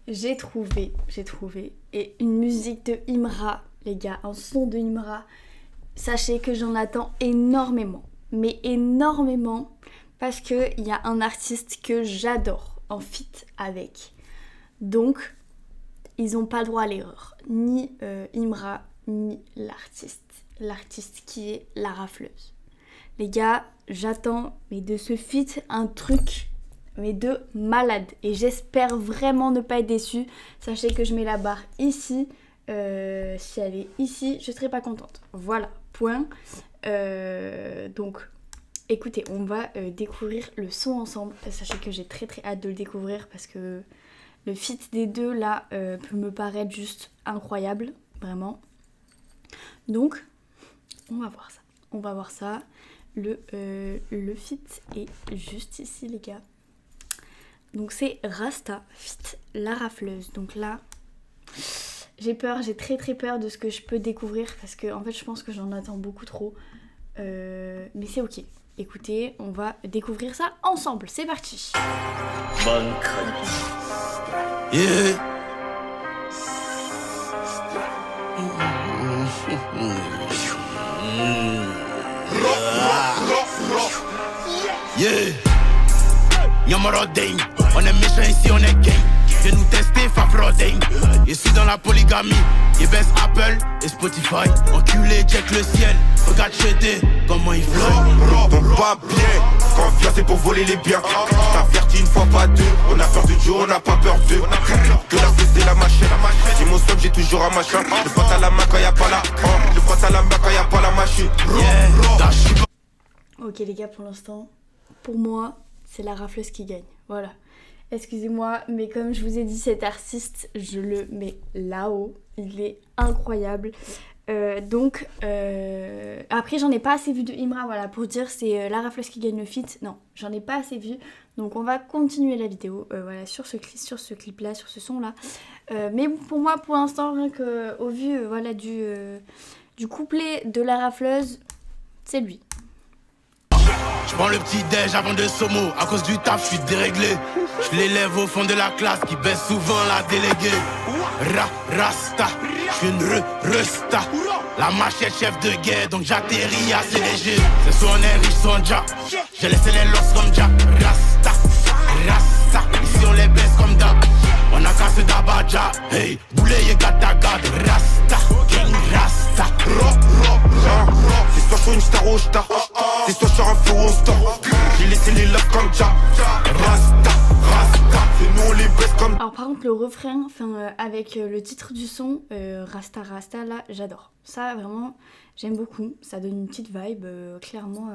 j'ai trouvé. Et une musique de Imra, les gars, un son de Imra. Sachez que j'en attends énormément. Mais énormément. Parce qu'il y a un artiste que j'adore en feat avec. Donc, ils n'ont pas le droit à l'erreur. Ni Imra, ni l'artiste. L'artiste qui est la rafleuse. Les gars, j'attends mais de ce feat un truc mais de malade. Et j'espère vraiment ne pas être déçue. Sachez que je mets la barre ici. Si elle est ici, je serai pas contente. Voilà, point. Donc, écoutez, on va découvrir le son ensemble. Sachez que j'ai très hâte de le découvrir parce que le feat des deux là peut me paraître juste incroyable, vraiment. Donc, on va voir ça. Le feat est juste ici, les gars. Donc c'est Rasta feat La Rafleuse. Donc là, j'ai très peur de ce que je peux découvrir parce que en fait je pense que j'en attends beaucoup trop. Mais c'est ok. Écoutez, on va découvrir ça ensemble. C'est parti. Yeah. Yeah. Yamoroding, on est méchant ici, on est gang. Viens nous tester, Fafroding. Je suis dans la polygamie, ils baissent Apple et Spotify. Enculé, check le ciel, regarde chez comment il flotte. Ton pas bien, confiance c'est pour voler les biens. T'avertis une fois, pas deux. On a peur du Dieu, on n'a pas peur d'eux. Que la fesse c'est la machine. J'ai mon stop, j'ai toujours un machin. Le pote à la main quand y'a pas la. Le pote à la main quand y'a pas la machine. Ok les gars, pour l'instant, pour moi, c'est La Rafleuse qui gagne. Voilà. Excusez-moi, mais comme je vous ai dit, cet artiste, je le mets là-haut. Il est incroyable. Après, j'en ai pas assez vu de Imra, voilà, pour dire c'est La Rafleuse qui gagne le feat. Non, j'en ai pas assez vu. Donc, on va continuer la vidéo voilà, sur ce clip-là, sur ce son-là. Mais pour moi, pour l'instant, rien qu'au vu voilà, du couplet de La Rafleuse, c'est lui. Je prends le petit déj avant de Somo. À cause du taf, je suis déréglé. Je l'élève au fond de la classe qui baisse souvent la déléguée. Rasta, je suis une resta. La machette chef de guerre, donc j'atterris assez léger. C'est soit on est riche, soit on ja. J'ai laissé les losses comme ja. Rasta, ici on les baisse comme da. On a cassé d'Abadja. Hey, boulet et gata-gade. Rasta, king rasta. C'est soit je suis une star au star. C'est soit sur un faux star. J'ai laissé les love comme ja. Rasta, c'est nous on les baisse comme. Alors par contre le refrain, avec le titre du son, Rasta là, j'adore. Ça vraiment, j'aime beaucoup. Ça donne une petite vibe clairement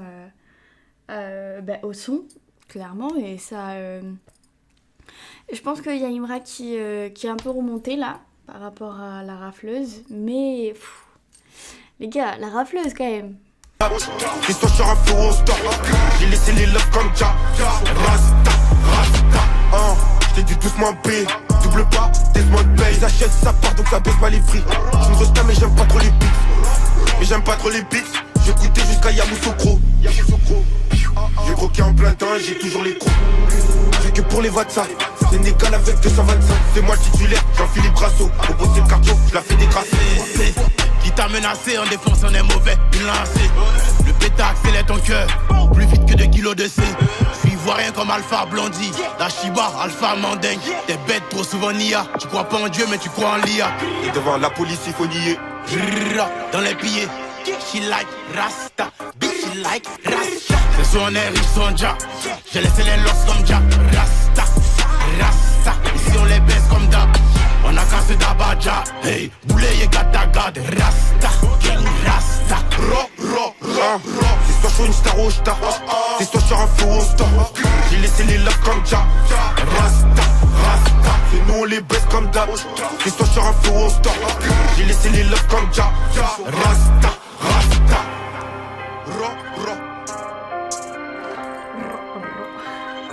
au son, clairement. Et ça... Je pense qu'il y a Imra qui est un peu remonté là, par rapport à La Rafleuse. Mais... les gars, La Rafleuse quand même. C'est soit sur un faux star. J'ai laissé les love comme ja. Rasta. Je t'ai dit doucement B. Double pas, tellement de paye. Ils achètent ça part donc ça baisse pas les prix. Je me resta mais j'aime pas trop les beats. J'ai goûté jusqu'à Yamoussoukro. J'ai croqué en plein temps et j'ai toujours les crocs. J'ai que pour les WhatsApp. Sénégal avec 225. C'est moi le titulaire, Jean-Philippe Brasso. Au bosser le cardio, je la fais décrasser. Qui t'a menacé en défense, on est mauvais, une lancée. Le pétard accélère ton cœur, plus vite que 2 kilos de C. Je suis ivoirien comme Alpha Blondie, la Shiba, Alpha Mandingue. T'es bête trop souvent Nia, tu crois pas en Dieu mais tu crois en l'IA. Et devant la police il faut nier. Dans les pieds, she like Rasta, bitch she like Rasta. C'est soit on est riche, soit on ja. J'ai laissé les losses comme ja. Rasta, ici on les baisse comme d'hab. On a cassé d'Abadja. Hey, boulet et gata-gade. Rasta, king Rasta. C'est soit je suis une star au star. C'est soit sur un faux star. J'ai laissé les love comme ja. Rasta, c'est nous on les baisse comme d'hab. C'est soit sur un faux star. J'ai laissé les love comme ja. Rasta.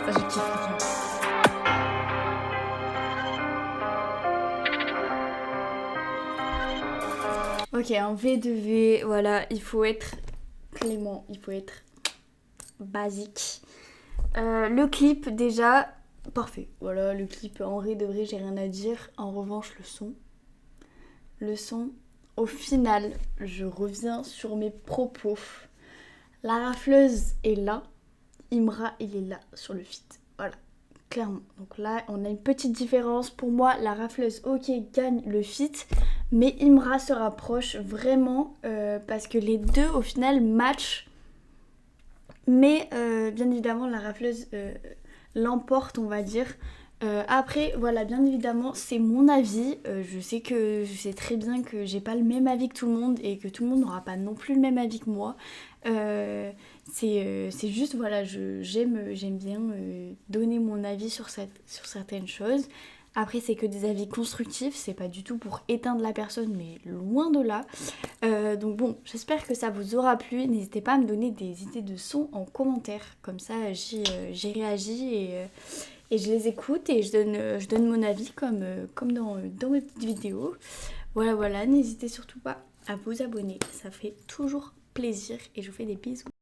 Ça, je kiffe. Ok, en V2V, voilà, il faut être clément, il faut être basique. Le clip, déjà, parfait. Voilà, le clip, en vrai de vrai, j'ai rien à dire. En revanche, le son, au final, je reviens sur mes propos. La rafleuse est là, Imra, il est là sur le feat. Voilà, clairement. Donc là, on a une petite différence. Pour moi, la rafleuse, ok, gagne le feat, mais Imra se rapproche vraiment parce que les deux, au final, matchent. Mais bien évidemment, la rafleuse l'emporte, on va dire. Après, voilà, bien évidemment, c'est mon avis. Je sais très bien que j'ai pas le même avis que tout le monde et que tout le monde n'aura pas non plus le même avis que moi. C'est juste, voilà, j'aime bien donner mon avis sur certaines choses. Après, c'est que des avis constructifs, c'est pas du tout pour éteindre la personne, mais loin de là. Donc bon, j'espère que ça vous aura plu. N'hésitez pas à me donner des idées de sons en commentaire. Comme ça, j'y réagis et je les écoute et je donne mon avis comme dans mes petites vidéos. Voilà, n'hésitez surtout pas à vous abonner. Ça fait toujours plaisir et je vous fais des bisous.